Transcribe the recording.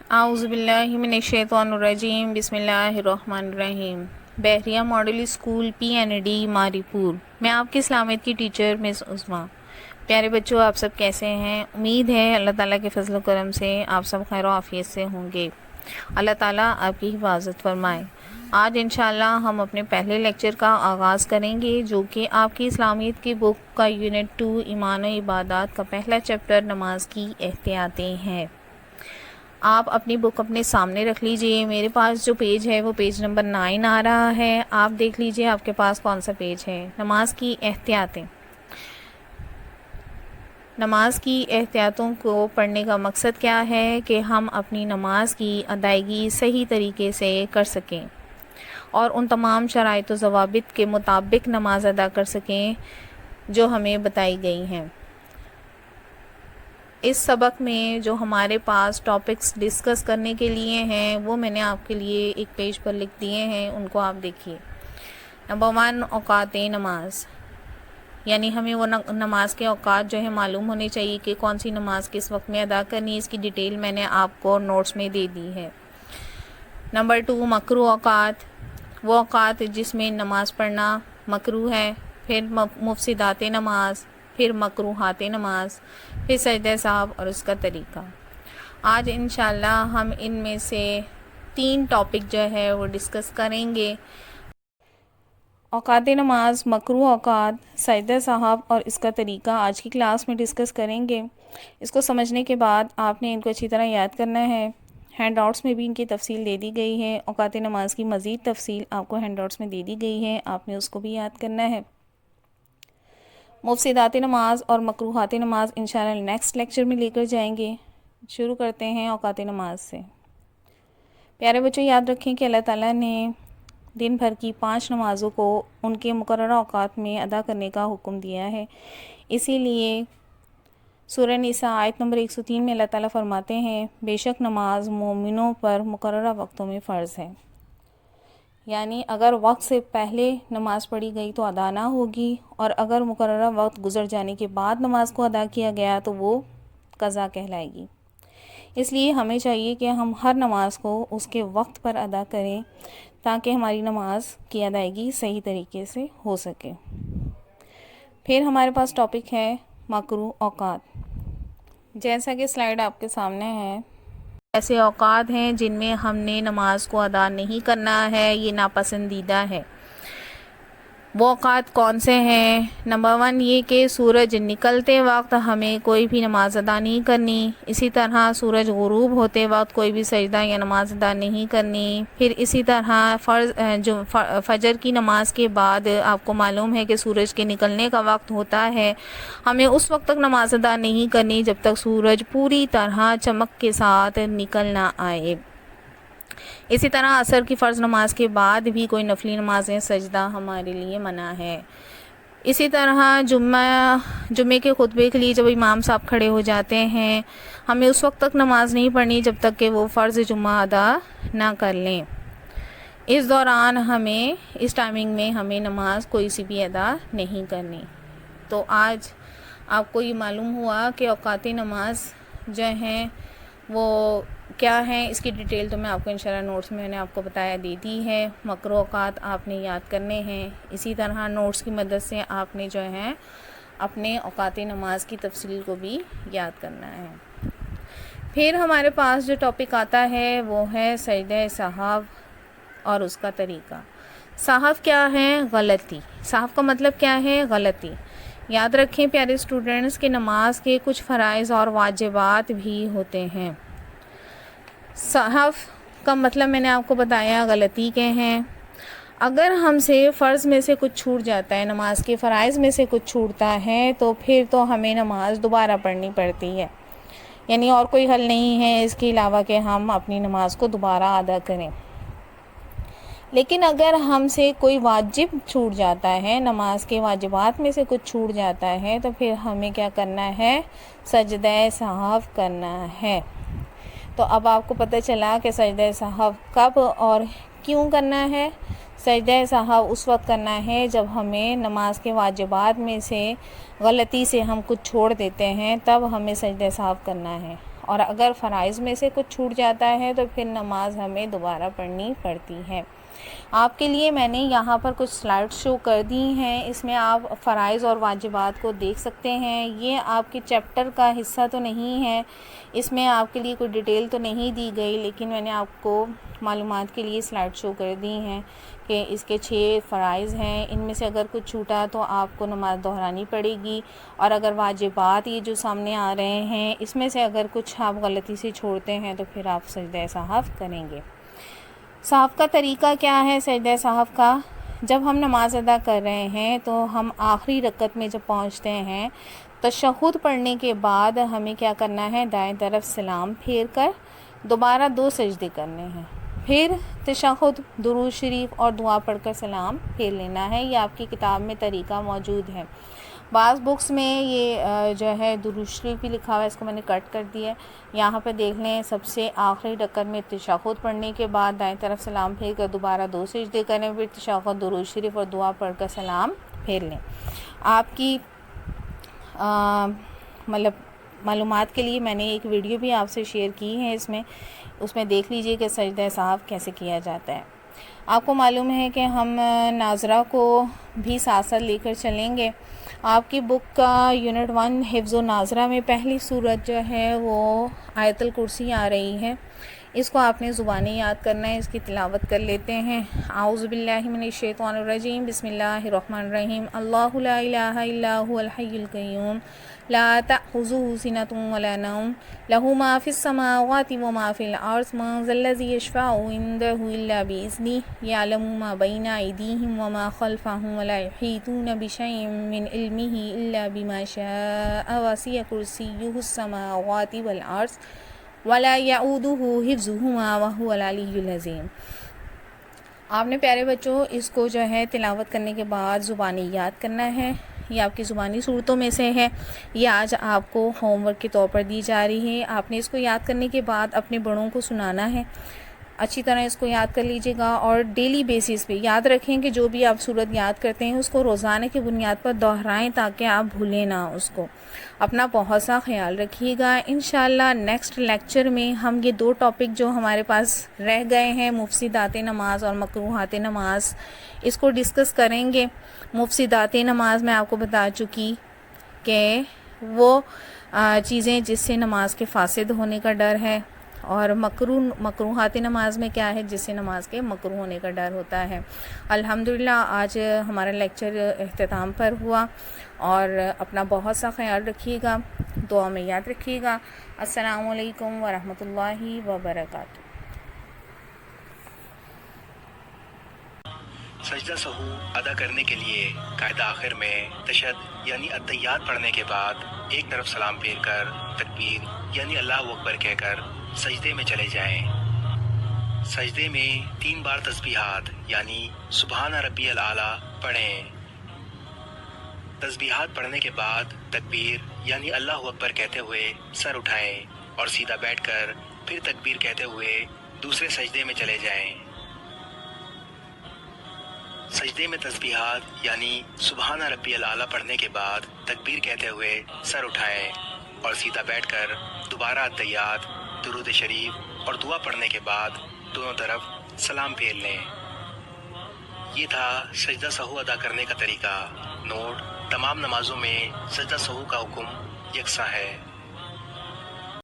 اعوذ باللہ من الشیطان الرجیم، بسم اللہ الرحمن الرحیم۔ بحریہ ماڈل اسکول پی این ڈی ماری پور، میں آپ کی اسلامیت کی ٹیچر مس عظمیٰ۔ پیارے بچوں، آپ سب کیسے ہیں؟ امید ہے اللہ تعالیٰ کے فضل و کرم سے آپ سب خیر و عافیت سے ہوں گے۔ اللہ تعالیٰ آپ کی حفاظت فرمائے۔ آج انشاءاللہ ہم اپنے پہلے لیکچر کا آغاز کریں گے، جو کہ آپ کی اسلامیت کی بک کا یونٹ 2 ایمان و عبادات کا پہلا چیپٹر نماز کی احتیاطیں ہیں۔ آپ اپنی بک اپنے سامنے رکھ لیجئے۔ میرے پاس جو پیج ہے وہ پیج نمبر 9 آ رہا ہے۔ آپ دیکھ لیجئے آپ کے پاس کون سا پیج ہے۔ نماز کی احتیاطیں۔ نماز کی احتیاطوں کو پڑھنے کا مقصد کیا ہے کہ ہم اپنی نماز کی ادائیگی صحیح طریقے سے کر سکیں اور ان تمام شرائط و ضوابط کے مطابق نماز ادا کر سکیں جو ہمیں بتائی گئی ہیں۔ اس سبق میں جو ہمارے پاس ٹاپکس ڈسکس کرنے کے لیے ہیں وہ میں نے آپ کے لیے ایک پیج پر لکھ دیے ہیں، ان کو آپ دیکھیے۔ نمبر 1، اوقات نماز، یعنی ہمیں وہ نماز کے اوقات جو ہے معلوم ہونے چاہیے کہ کون سی نماز کس وقت میں ادا کرنی، اس کی ڈیٹیل میں نے آپ کو نوٹس میں دے دی ہے۔ نمبر 2، مکروہ اوقات، وہ اوقات جس میں نماز پڑھنا مکروہ ہے۔ پھر مفسدات نماز، پھر مکروہات نماز، پھر سجدہ سہو اور اس کا طریقہ۔ آج انشاءاللہ ہم ان میں سے 3 ٹاپک جو ہے وہ ڈسکس کریں گے۔ اوقات نماز، مکروہ اوقات، سجدہ سہو اور اس کا طریقہ آج کی کلاس میں ڈسکس کریں گے۔ اس کو سمجھنے کے بعد آپ نے ان کو اچھی طرح یاد کرنا ہے۔ ہینڈ آؤٹس میں بھی ان کی تفصیل دے دی گئی ہے۔ اوقات نماز کی مزید تفصیل آپ کو ہینڈ آؤٹس میں دے دی گئی ہے، آپ نے اس کو بھی یاد کرنا ہے۔ مفسدات نماز اور مکروہات نماز انشاءاللہ نیکسٹ لیکچر میں لے کر جائیں گے۔ شروع کرتے ہیں اوقات نماز سے۔ پیارے بچوں، یاد رکھیں کہ اللہ تعالیٰ نے دن بھر کی 5 نمازوں کو ان کے مقررہ اوقات میں ادا کرنے کا حکم دیا ہے۔ اسی لیے سورہ نساء آیت نمبر 103 میں اللہ تعالیٰ فرماتے ہیں، بے شک نماز مومنوں پر مقررہ وقتوں میں فرض ہے۔ یعنی اگر وقت سے پہلے نماز پڑھی گئی تو ادا نہ ہوگی، اور اگر مقررہ وقت گزر جانے کے بعد نماز کو ادا کیا گیا تو وہ قضا کہلائے گی۔ اس لیے ہمیں چاہیے کہ ہم ہر نماز کو اس کے وقت پر ادا کریں تاکہ ہماری نماز کی ادائیگی صحیح طریقے سے ہو سکے۔ پھر ہمارے پاس ٹاپک ہے مکروہ اوقات۔ جیسا کہ سلائیڈ آپ کے سامنے ہے، ایسے اوقات ہیں جن میں ہم نے نماز کو ادا نہیں کرنا ہے، یہ ناپسندیدہ ہے۔ وہ اوقات کون سے ہیں؟ نمبر 1 یہ کہ سورج نکلتے وقت ہمیں کوئی بھی نماز ادا نہیں کرنی۔ اسی طرح سورج غروب ہوتے وقت کوئی بھی سجدہ یا نماز ادا نہیں کرنی۔ پھر اسی طرح فجر کی نماز کے بعد آپ کو معلوم ہے کہ سورج کے نکلنے کا وقت ہوتا ہے، ہمیں اس وقت تک نماز ادا نہیں کرنی جب تک سورج پوری طرح چمک کے ساتھ نکل نہ آئے۔ اسی طرح عصر کی فرض نماز کے بعد بھی کوئی نفلی نمازیں سجدہ ہمارے لیے منع ہے۔ اسی طرح جمعے کے خطبے کے لیے جب امام صاحب کھڑے ہو جاتے ہیں، ہمیں اس وقت تک نماز نہیں پڑھنی جب تک کہ وہ فرض جمعہ ادا نہ کر لیں۔ اس دوران اس ٹائمنگ میں ہمیں نماز کوئی سی بھی ادا نہیں کرنی۔ تو آج آپ کو یہ معلوم ہوا کہ اوقات نماز جو ہیں وہ کیا ہیں، اس کی ڈیٹیل تو میں آپ کو انشاءاللہ نوٹس میں نے آپ کو بتایا دی دی ہے۔ مکروہ اوقات آپ نے یاد کرنے ہیں۔ اسی طرح نوٹس کی مدد سے آپ نے جو ہے اپنے اوقات نماز کی تفصیل کو بھی یاد کرنا ہے۔ پھر ہمارے پاس جو ٹاپک آتا ہے وہ ہے سجدہ سہو اور اس کا طریقہ۔ سہو کیا ہے؟ غلطی۔ سہو کا مطلب کیا ہے؟ غلطی۔ یاد رکھیں پیارے اسٹوڈنٹس کہ نماز کے کچھ فرائض اور واجبات بھی ہوتے ہیں۔ سہو کا مطلب میں نے آپ کو بتایا غلطی کے ہیں۔ اگر ہم سے فرض میں سے کچھ چھوٹ جاتا ہے، نماز کے فرائض میں سے کچھ چھوٹتا ہے تو پھر تو ہمیں نماز دوبارہ پڑھنی پڑتی ہے، یعنی اور کوئی حل نہیں ہے اس کے علاوہ کہ ہم اپنی نماز کو دوبارہ ادا کریں۔ لیکن اگر ہم سے کوئی واجب چھوٹ جاتا ہے، نماز کے واجبات میں سے کچھ چھوٹ جاتا ہے تو پھر ہمیں کیا کرنا ہے؟ سجدہ سہو کرنا ہے۔ تو اب آپ کو پتہ چلا کہ سجدہ سہو کب اور کیوں کرنا ہے۔ سجدہ سہو اس وقت کرنا ہے جب ہمیں نماز کے واجبات میں سے غلطی سے ہم کچھ چھوڑ دیتے ہیں، تب ہمیں سجدہ سہو کرنا ہے۔ اور اگر فرائض میں سے کچھ چھوٹ جاتا ہے تو پھر نماز ہمیں دوبارہ پڑھنی پڑتی ہے۔ آپ کے لیے میں نے یہاں پر کچھ سلائڈ شو کر دی ہیں، اس میں آپ فرائض اور واجبات کو دیکھ سکتے ہیں۔ یہ آپ کے چیپٹر کا حصہ تو نہیں ہے، اس میں آپ کے لیے کوئی ڈیٹیل تو نہیں دی گئی، لیکن میں نے آپ کو معلومات کے لیے سلائڈ شو کر دی ہیں کہ اس کے 6 فرائض ہیں، ان میں سے اگر کچھ چھوٹا تو آپ کو نماز دہرانی پڑے گی، اور اگر واجبات یہ جو سامنے آ رہے ہیں اس میں سے اگر کچھ آپ غلطی سے چھوڑتے ہیں تو پھر آپ سجدہ سہو کریں گے۔ سہو کا طریقہ کیا ہے سجدہ سہو کا؟ جب ہم نماز ادا کر رہے ہیں تو ہم آخری رکعت میں جب پہنچتے ہیں، تشہد پڑھنے کے بعد ہمیں کیا کرنا ہے؟ دائیں طرف سلام پھیر کر دوبارہ 2 سجدے کرنے ہیں، پھر تشہد، درود شریف اور دعا پڑھ کر سلام پھیر لینا ہے۔ یہ آپ کی کتاب میں طریقہ موجود ہے۔ بعض بکس میں یہ جو ہے درود شریف بھی لکھا ہوا ہے، اس کو میں نے کٹ کر دیا ہے۔ یہاں پہ دیکھ لیں، سب سے آخری رکعت میں تشہد پڑھنے کے بعد دائیں طرف سلام پھیر کر دوبارہ 2 سجدے کریں، پھر تشہد، درود شریف اور دعا پڑھ کر سلام پھیر لیں۔ آپ کی معلومات کے لیے میں نے ایک ویڈیو بھی آپ سے شیئر کی ہے، اس میں دیکھ لیجئے کہ سجدہ سہو کیسے کیا جاتا ہے۔ آپ کو معلوم ہے کہ ہم ناظرہ کو بھی ساتھ ساتھ لے کر چلیں گے۔ آپ کی بک کا یونٹ 1 حفظ و ناظرہ میں پہلی سورت جو ہے وہ آیت الکرسی آ رہی ہے، اس کو آپ نے زبانی یاد کرنا ہے، اس کی تلاوت کر لیتے ہیں۔ اعوذ باللہ من الشیطان الرجیم، بسم اللہ الرحمن الرحیم، اللہ لا الہ الا هو الحی القیوم لا تأخذه سنة ولا نوم له ما في السماوات وما في الأرض من ذا الذي يشفع عنده إلا بإذنه يعلم ما بين أيديهم وما خلفهم ولا يحيطون بشيء من علمه إلا بما شاء وسع كرسيه السماوات والأرض ولا يؤوده حفظهما وهو العلي العظيم۔ آپ نے پیارے بچوں اس کو جو ہے تلاوت کرنے کے بعد زبانی یاد کرنا ہے، یہ آپ کی زبانی صورتوں میں سے ہے، یہ آج آپ کو ہوم ورک کے طور پر دی جا رہی ہے۔ آپ نے اس کو یاد کرنے کے بعد اپنے بڑوں کو سنانا ہے، اچھی طرح اس کو یاد کر لیجئے گا، اور ڈیلی بیسس پہ یاد رکھیں کہ جو بھی آپ صورت یاد کرتے ہیں اس کو روزانہ کی بنیاد پر دہرائیں تاکہ آپ بھولیں نہ اس کو۔ اپنا بہت سا خیال رکھیے گا۔ انشاءاللہ نیکسٹ لیکچر میں ہم یہ 2 ٹاپک جو ہمارے پاس رہ گئے ہیں، مفسدات نماز اور مکروہات نماز، اس کو ڈسکس کریں گے۔ مفسدات نماز میں آپ کو بتا چکی کہ وہ چیزیں جس سے نماز کے فاسد ہونے کا ڈر ہے، اور مکروہات نماز میں کیا ہے؟ جس سے نماز کے مکروہ ہونے کا ڈر ہوتا ہے۔ الحمدللہ آج ہمارا لیکچر اختتام پر ہوا، اور اپنا بہت سا خیال رکھیے گا، دعا میں یاد رکھیے گا۔ السلام علیکم ورحمۃ اللہ وبرکاتہ۔ سجدہ سہو ادا کرنے کے لیے قاعدہ آخر میں تشہد یعنی التحیات پڑھنے کے بعد ایک طرف سلام پھیر کر تکبیر یعنی اللہ اکبر کہہ کر سجدے میں چلے جائیں۔ سجدے میں 3 بار تسبیحات یعنی سبحان ربی الاعلیٰ پڑھیں۔ تسبیحات پڑھنے کے بعد تکبیر یعنی اللہ اکبر کہتے ہوئے سر اٹھائیں اور سیدھا بیٹھ کر پھر تکبیر کہتے ہوئے دوسرے سجدے میں چلے جائیں۔ سجدے میں تسبیحات یعنی سبحان ربی الاعلیٰ پڑھنے کے بعد تکبیر کہتے ہوئے سر اٹھائیں اور سیدھا بیٹھ کر دوبارہ التحیات، درود شریف اور دعا پڑھنے کے بعد دونوں طرف سلام پھیر لیں۔ یہ تھا سجدہ سہو ادا کرنے کا طریقہ۔ نوٹ: تمام نمازوں میں سجدہ سہو کا حکم یکساں ہے۔